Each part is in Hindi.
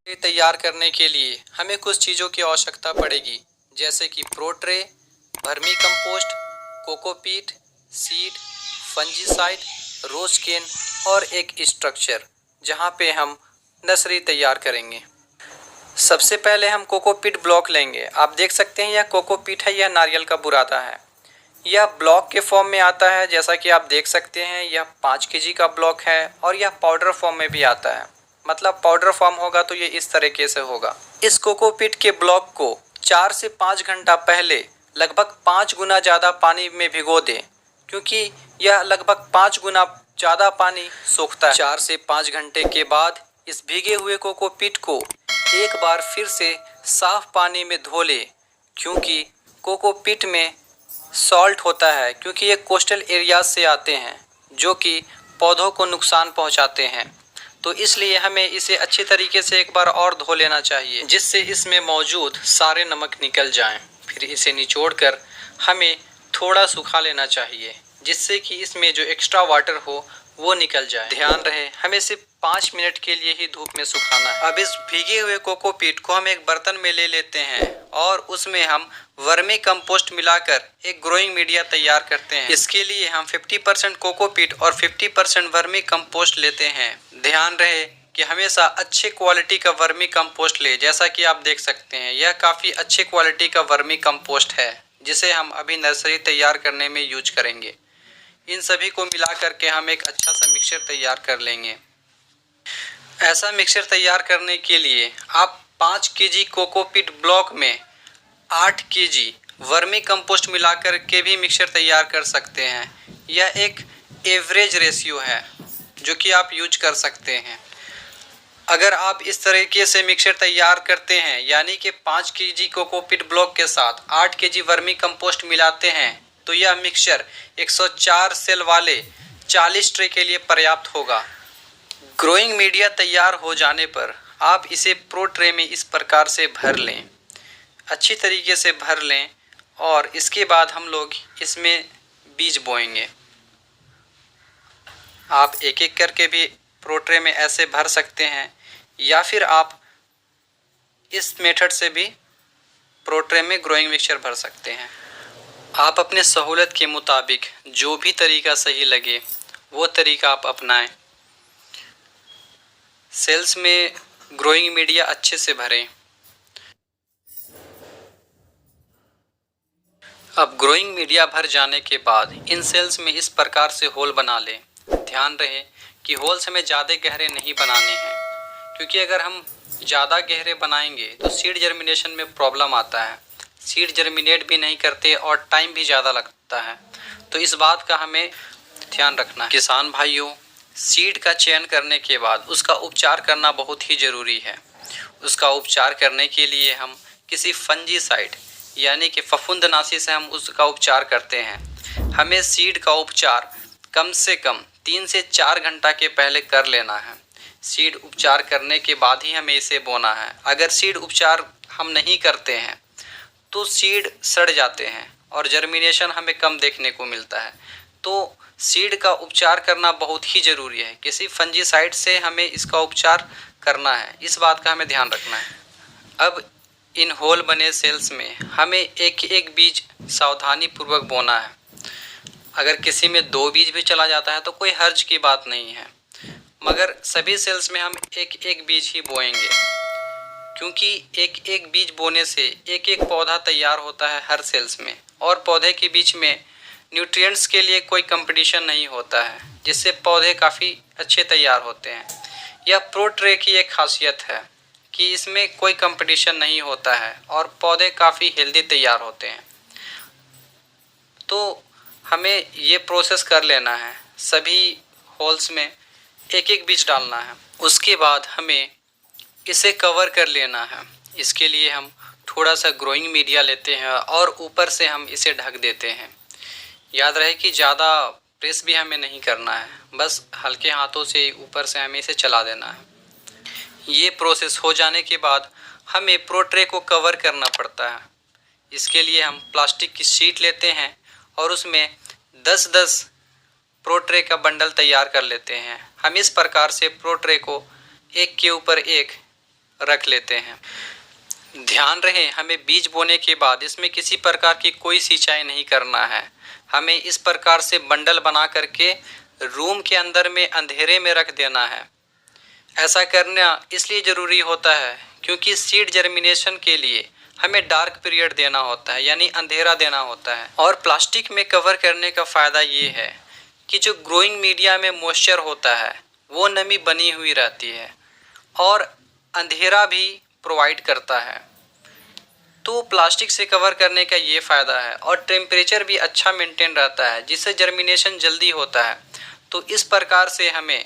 ये तैयार करने के लिए हमें कुछ चीज़ों की आवश्यकता पड़ेगी, जैसे कि pro tray, vermicompost, cocopeat, seed, fungicide, rose can और एक स्ट्रक्चर जहां पे हम नर्सरी तैयार करेंगे। सबसे पहले हम कोकोपीट ब्लॉक लेंगे। आप देख सकते हैं यह कोकोपीट है, यह नारियल का बुरादा है। यह ब्लॉक के फॉर्म में आता है, जैसा कि आप देख सकते हैं यह 5 केजी का ब्लॉक है और यह पाउडर फॉर्म में भी आता है। मतलब पाउडर फॉर्म होगा तो ये इस तरीके से होगा। इस कोकोपीट के ब्लॉक को 4 से 5 घंटा पहले लगभग 5 गुना ज़्यादा पानी में भिगो दें, क्योंकि यह लगभग 5 गुना ज़्यादा पानी सोखता है। 4 से 5 घंटे के बाद इस भीगे हुए कोकोपीट को एक बार फिर से साफ पानी में धो लें, क्योंकि कोकोपीट में सॉल्ट होता है, क्योंकि ये कोस्टल एरियाज से आते हैं जो कि पौधों को नुकसान पहुंचाते हैं। तो इसलिए हमें इसे अच्छी तरीके से एक बार और धो लेना चाहिए, जिससे इसमें मौजूद सारे नमक निकल जाएं। फिर इसे निचोड़कर हमें थोड़ा सुखा लेना चाहिए, जिससे कि इसमें जो एक्स्ट्रा वाटर हो वो निकल जाए। ध्यान रहे हमें सिर्फ 5 मिनट के लिए ही धूप में सुखाना है। अब इस भीगे हुए कोकोपीट को हम एक बर्तन में ले लेते हैं और उसमें हम वर्मी कंपोस्ट मिलाकर एक ग्रोइंग मीडिया तैयार करते हैं। इसके लिए हम 50% कोकोपीट और 50% वर्मी कंपोस्ट लेते हैं। ध्यान रहे कि हमेशा अच्छे क्वालिटी का वर्मी कंपोस्ट ले। जैसा कि आप देख सकते हैं यह काफ़ी अच्छे क्वालिटी का वर्मी कंपोस्ट है, जिसे हम अभी नर्सरी तैयार करने में यूज करेंगे। इन सभी को मिला करके हम एक अच्छा सा मिक्सचर तैयार कर लेंगे। ऐसा मिक्सचर तैयार करने के लिए आप 5 केजी कोकोपीट ब्लॉक में 8 केजी वर्मी कंपोस्ट मिलाकर के भी मिक्सचर तैयार कर सकते हैं। यह एक एवरेज रेशियो है जो कि आप यूज कर सकते हैं। अगर आप इस तरीके से मिक्सचर तैयार करते हैं, यानी कि 5 केजी कोकोपीट ब्लॉक के साथ 8 केजी वर्मी कंपोस्ट मिलाते हैं, तो यह मिक्सचर 104 सेल वाले 40 ट्रे के लिए पर्याप्त होगा। ग्रोइंग मीडिया तैयार हो जाने पर आप इसे प्रो ट्रे में इस प्रकार से भर लें, अच्छी तरीके से भर लें और इसके बाद हम लोग इसमें बीज बोएंगे। आप एक एक करके भी प्रो ट्रे में ऐसे भर सकते हैं, या फिर आप इस मेथड से भी प्रो ट्रे में ग्रोइंग मिक्सचर भर सकते हैं। आप अपने सहूलत के मुताबिक जो भी तरीका सही लगे वो तरीका आप अपनाएं। सेल्स में ग्रोइंग मीडिया अच्छे से भरें। अब ग्रोइंग मीडिया भर जाने के बाद इन सेल्स में इस प्रकार से होल बना लें। ध्यान रहे कि होल्स हमें ज़्यादा गहरे नहीं बनाने हैं, क्योंकि अगर हम ज़्यादा गहरे बनाएंगे तो सीड जर्मिनेशन में प्रॉब्लम आता है। सीड जर्मिनेट भी नहीं करते और टाइम भी ज़्यादा लगता है। तो इस बात का हमें ध्यान रखना है। किसान भाइयों, सीड का चयन करने के बाद उसका उपचार करना बहुत ही ज़रूरी है। उसका उपचार करने के लिए हम किसी फंजीसाइड यानी कि फफूंदनाशी से हम उसका उपचार करते हैं। हमें सीड का उपचार कम से कम 3 से 4 घंटा के पहले कर लेना है। सीड उपचार करने के बाद ही हमें इसे बोना है। अगर सीड उपचार हम नहीं करते हैं तो सीड सड़ जाते हैं और जर्मिनेशन हमें कम देखने को मिलता है। तो सीड का उपचार करना बहुत ही ज़रूरी है। किसी फंजीसाइड से हमें इसका उपचार करना है, इस बात का हमें ध्यान रखना है। अब इन होल बने सेल्स में हमें एक एक बीज सावधानी पूर्वक बोना है। अगर किसी में 2 बीज भी चला जाता है तो कोई हर्ज की बात नहीं है, मगर सभी सेल्स में हम एक एक बीज ही बोएंगे, क्योंकि एक एक बीज बोने से एक एक पौधा तैयार होता है हर सेल्स में, और पौधे के बीच में न्यूट्रिएंट्स के लिए कोई कंपटीशन नहीं होता है, जिससे पौधे काफ़ी अच्छे तैयार होते हैं। यह प्रो ट्रे की एक खासियत है कि इसमें कोई कंपटीशन नहीं होता है और पौधे काफ़ी हेल्दी तैयार होते हैं। तो हमें ये प्रोसेस कर लेना है, सभी होल्स में एक एक बीज डालना है। उसके बाद हमें इसे कवर कर लेना है। इसके लिए हम थोड़ा सा ग्रोइंग मीडिया लेते हैं और ऊपर से हम इसे ढक देते हैं। याद रहे कि ज़्यादा प्रेस भी हमें नहीं करना है, बस हल्के हाथों से ऊपर से हमें इसे चला देना है। ये प्रोसेस हो जाने के बाद हमें प्रो ट्रे को कवर करना पड़ता है। इसके लिए हम प्लास्टिक की शीट लेते हैं और उसमें 10-10 प्रो ट्रे का बंडल तैयार कर लेते हैं। हम इस प्रकार से प्रो ट्रे को एक के ऊपर एक रख लेते हैं। ध्यान रहे, हमें बीज बोने के बाद इसमें किसी प्रकार की कोई सिंचाई नहीं करना है। हमें इस प्रकार से बंडल बना करके रूम के अंदर में अंधेरे में रख देना है। ऐसा करना इसलिए ज़रूरी होता है क्योंकि सीड जर्मिनेशन के लिए हमें डार्क पीरियड देना होता है, यानी अंधेरा देना होता है। और प्लास्टिक में कवर करने का फ़ायदा ये है कि जो ग्रोइंग मीडिया में मॉइस्चर होता है वो नमी बनी हुई रहती है और अंधेरा भी प्रोवाइड करता है। तो प्लास्टिक से कवर करने का ये फ़ायदा है और टेम्परेचर भी अच्छा मेंटेन रहता है जिससे जर्मिनेशन जल्दी होता है। तो इस प्रकार से हमें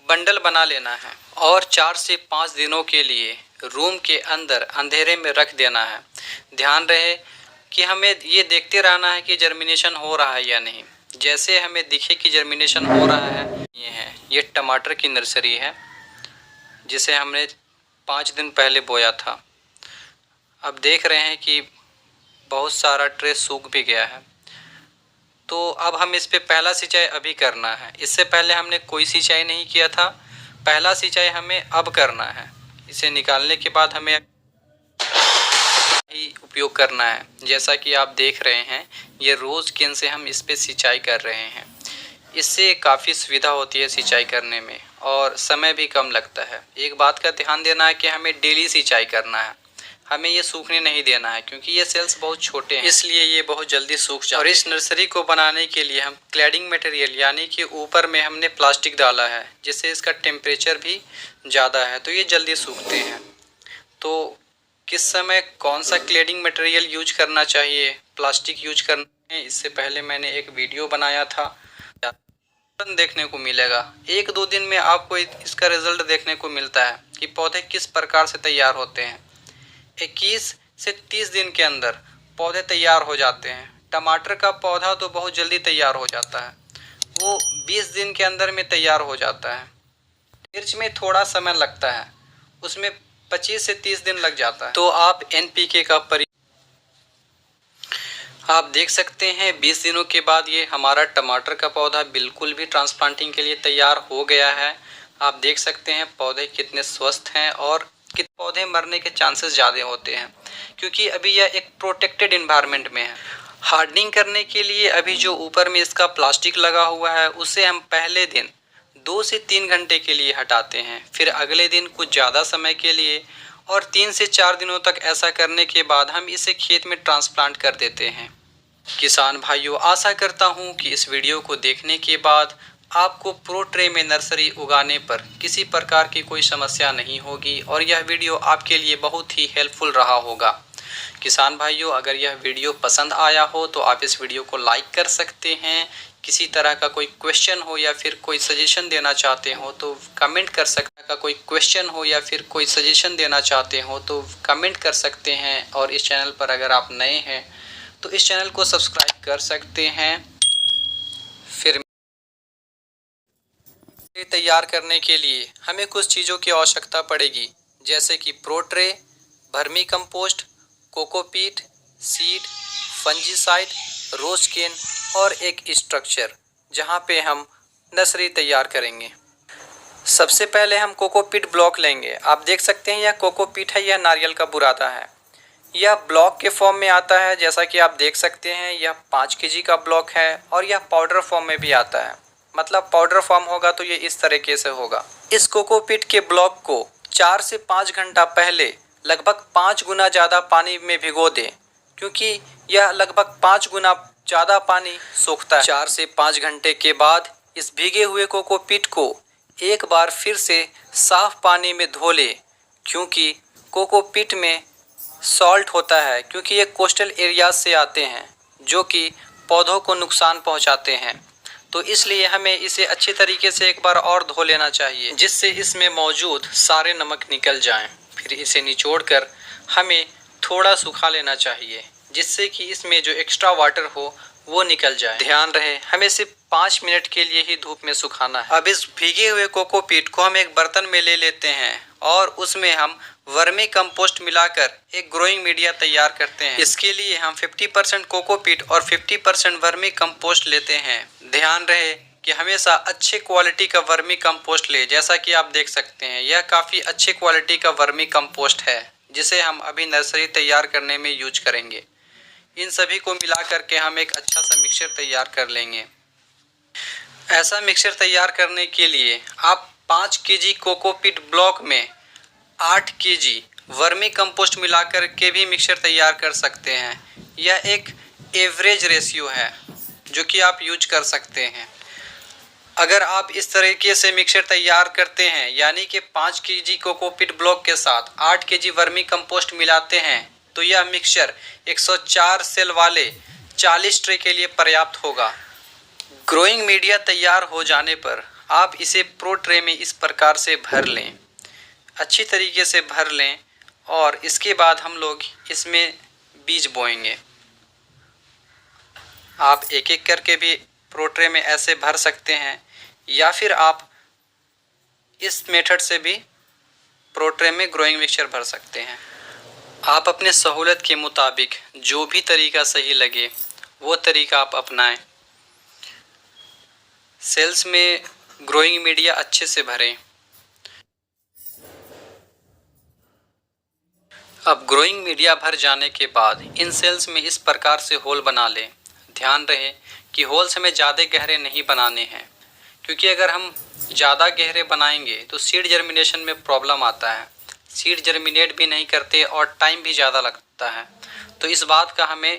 बंडल बना लेना है और 4 से 5 दिनों के लिए रूम के अंदर अंधेरे में रख देना है। ध्यान रहे कि हमें ये देखते रहना है कि जर्मिनेशन हो रहा है या नहीं। जैसे हमें दिखे कि जर्मिनेशन हो रहा है, ये टमाटर की नर्सरी है जिसे हमने 5 दिन पहले बोया था। अब देख रहे हैं कि बहुत सारा ट्रे सूख भी गया है। तो अब हम इस पे पहला सिंचाई अभी करना है। इससे पहले हमने कोई सिंचाई नहीं किया था। पहला सिंचाई हमें अब करना है। इसे निकालने के बाद हमें ही उपयोग करना है। जैसा कि आप देख रहे हैं, ये रोज़ कैन से हम इस पे सिंचाई कर रहे हैं। इससे काफ़ी सुविधा होती है सिंचाई करने में और समय भी कम लगता है। एक बात का ध्यान देना है कि हमें डेली सिंचाई करना है। हमें ये सूखने नहीं देना है क्योंकि ये सेल्स बहुत छोटे हैं, इसलिए ये बहुत जल्दी सूख जाते हैं। और इस नर्सरी को बनाने के लिए हम क्लैडिंग मटेरियल यानी कि ऊपर में हमने प्लास्टिक डाला है जिससे इसका टेम्परेचर भी ज़्यादा है, तो ये जल्दी सूखते हैं। तो किस समय कौन सा क्लैडिंग मटेरियल यूज करना चाहिए, प्लास्टिक यूज करना है, इससे पहले मैंने एक वीडियो बनाया था, देखने को मिलेगा। 1-2 दिन में आपको इसका रिजल्ट देखने को मिलता है कि पौधे किस प्रकार से तैयार होते हैं। 21 से 30 दिन के अंदर पौधे तैयार हो जाते हैं। टमाटर का पौधा तो बहुत जल्दी तैयार हो जाता है, वो 20 दिन के अंदर में तैयार हो जाता है। मिर्च में थोड़ा समय लगता है, उसमें 25 से 30 दिन लग जाता है। तो आप NPK का आप देख सकते हैं 20 दिनों के बाद ये हमारा टमाटर का पौधा बिल्कुल भी ट्रांसप्लांटिंग के लिए तैयार हो गया है। आप देख सकते हैं पौधे कितने स्वस्थ हैं और पौधे मरने के चांसेस ज़्यादा होते हैं क्योंकि अभी यह एक प्रोटेक्टेड इन्वायरमेंट में है। हार्डनिंग करने के लिए अभी जो ऊपर में इसका प्लास्टिक लगा हुआ है उसे हम पहले दिन 2 से 3 घंटे के लिए हटाते हैं, फिर अगले दिन कुछ ज़्यादा समय के लिए और 3 से 4 दिनों तक ऐसा करने के बाद हम इसे खेत में ट्रांसप्लांट कर देते हैं। किसान भाइयों, आशा करता हूं कि इस वीडियो को देखने के बाद आपको प्रो ट्रे में नर्सरी उगाने पर किसी प्रकार की कोई समस्या नहीं होगी और यह वीडियो आपके लिए बहुत ही हेल्पफुल रहा होगा। किसान भाइयों, अगर यह वीडियो पसंद आया हो तो आप इस वीडियो को लाइक कर सकते हैं। किसी तरह का कोई क्वेश्चन हो या फिर कोई सजेशन देना चाहते हो तो कमेंट कर सकते हैं। कोई क्वेश्चन हो या फिर कोई सजेशन देना चाहते हो तो कमेंट कर सकते हैं। और इस चैनल पर अगर आप नए हैं तो इस चैनल को सब्सक्राइब कर सकते हैं। फिर तैयार करने के लिए हमें कुछ चीज़ों की आवश्यकता पड़ेगी, जैसे कि pro tray, vermicompost, cocopeat, seed, fungicide, rose can और एक स्ट्रक्चर जहां पे हम नर्सरी तैयार करेंगे। सबसे पहले हम कोकोपीट ब्लॉक लेंगे। आप देख सकते हैं यह कोकोपीट है, यह नारियल का बुरादा है। यह ब्लॉक के फॉर्म में आता है, जैसा कि आप देख सकते हैं यह 5 kg का ब्लॉक है और यह पाउडर फॉर्म में भी आता है। मतलब पाउडर फॉर्म होगा तो ये इस तरीके से होगा। इस कोकोपीट के ब्लॉक को 4 से 5 घंटा पहले लगभग 5 गुना ज़्यादा पानी में भिगो दें, क्योंकि यह लगभग 5 गुना ज़्यादा पानी सोखता है। 4 से 5 घंटे के बाद इस भीगे हुए कोकोपीट को एक बार फिर से साफ पानी में धो लें, क्योंकि कोकोपीट में सॉल्ट होता है, क्योंकि ये कोस्टल एरियाज से आते हैं जो कि पौधों को नुकसान पहुंचाते हैं। तो इसलिए हमें इसे अच्छी तरीके से एक बार और धो लेना चाहिए, जिससे इसमें मौजूद सारे नमक निकल जाएं। फिर इसे निचोड़कर हमें थोड़ा सुखा लेना चाहिए, जिससे कि इसमें जो एक्स्ट्रा वाटर हो वो निकल जाए। ध्यान रहे, हमें सिर्फ 5 मिनट के लिए ही धूप में सुखाना है। अब इस भीगे हुए कोकोपीट को हम एक बर्तन में ले लेते हैं और उसमें हम वर्मी कंपोस्ट मिलाकर एक ग्रोइंग मीडिया तैयार करते हैं। इसके लिए हम 50% कोकोपीट और 50% वर्मी कंपोस्ट लेते हैं। ध्यान रहे कि हमेशा अच्छे क्वालिटी का वर्मी कंपोस्ट ले। जैसा कि आप देख सकते हैं, यह काफ़ी अच्छे क्वालिटी का वर्मी कंपोस्ट है जिसे हम अभी नर्सरी तैयार करने में यूज करेंगे। इन सभी को मिला करके हम एक अच्छा सा मिक्सचर तैयार कर लेंगे। ऐसा मिक्सचर तैयार करने के लिए आप 5 केजी कोकोपीट ब्लॉक में 8 केजी वर्मी कंपोस्ट मिलाकर के भी मिक्सचर तैयार कर सकते हैं। यह एक एवरेज रेशियो है जो कि आप यूज कर सकते हैं। अगर आप इस तरीके से मिक्सचर तैयार करते हैं, यानी कि 5 केजी कोकोपीट ब्लॉक के साथ 8 केजी वर्मी कंपोस्ट मिलाते हैं, तो यह मिक्सचर 104 सेल वाले 40 ट्रे के लिए पर्याप्त होगा। ग्रोइंग मीडिया तैयार हो जाने पर आप इसे प्रो ट्रे में इस प्रकार से भर लें, अच्छी तरीके से भर लें और इसके बाद हम लोग इसमें बीज बोएंगे। आप एक एक करके भी प्रो ट्रे में ऐसे भर सकते हैं या फिर आप इस मेथड से भी प्रो ट्रे में ग्रोइंग मिक्सचर भर सकते हैं। आप अपने सहूलत के मुताबिक जो भी तरीका सही लगे वो तरीका आप अपनाएं। सेल्स में ग्रोइंग मीडिया अच्छे से भरें। अब ग्रोइंग मीडिया भर जाने के बाद इन सेल्स में इस प्रकार से होल बना लें। ध्यान रहे कि होल्स हमें ज़्यादा गहरे नहीं बनाने हैं, क्योंकि अगर हम ज़्यादा गहरे बनाएंगे तो सीड जर्मिनेशन में प्रॉब्लम आता है। सीड जर्मिनेट भी नहीं करते और टाइम भी ज़्यादा लगता है, तो इस बात का हमें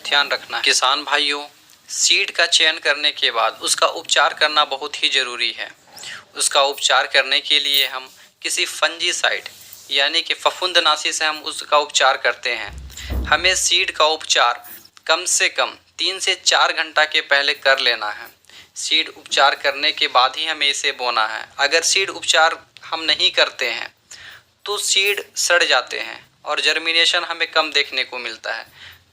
ध्यान रखना है। किसान भाइयों, सीड का चयन करने के बाद उसका उपचार करना बहुत ही ज़रूरी है। उसका उपचार करने के लिए हम किसी फंजीसाइड यानी कि फफूंदनाशी से हम उसका उपचार करते हैं। हमें सीड का उपचार कम से कम 3 से 4 घंटा के पहले कर लेना है। सीड उपचार करने के बाद ही हमें इसे बोना है। अगर सीड उपचार हम नहीं करते हैं तो सीड सड़ जाते हैं और जर्मिनेशन हमें कम देखने को मिलता है।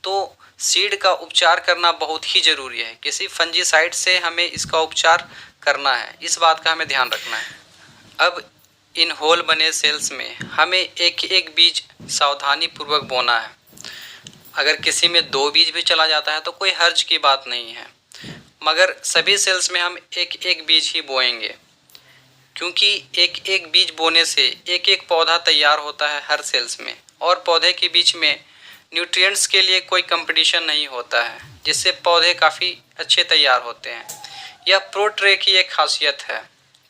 तो सीड का उपचार करना बहुत ही ज़रूरी है। किसी फंजीसाइड से हमें इसका उपचार करना है, इस बात का हमें ध्यान रखना है। अब इन होल बने सेल्स में हमें एक एक बीज सावधानी पूर्वक बोना है। अगर किसी में 2 बीज भी चला जाता है तो कोई हर्ज की बात नहीं है, मगर सभी सेल्स में हम एक एक बीज ही बोएंगे, क्योंकि एक एक बीज बोने से एक एक पौधा तैयार होता है हर सेल्स में, और पौधे के बीच में न्यूट्रिएंट्स के लिए कोई कंपटीशन नहीं होता है, जिससे पौधे काफ़ी अच्छे तैयार होते हैं। यह प्रो ट्रे की एक खासियत है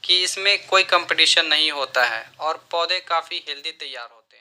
कि इसमें कोई कंपटीशन नहीं होता है और पौधे काफ़ी हेल्दी तैयार होते हैं।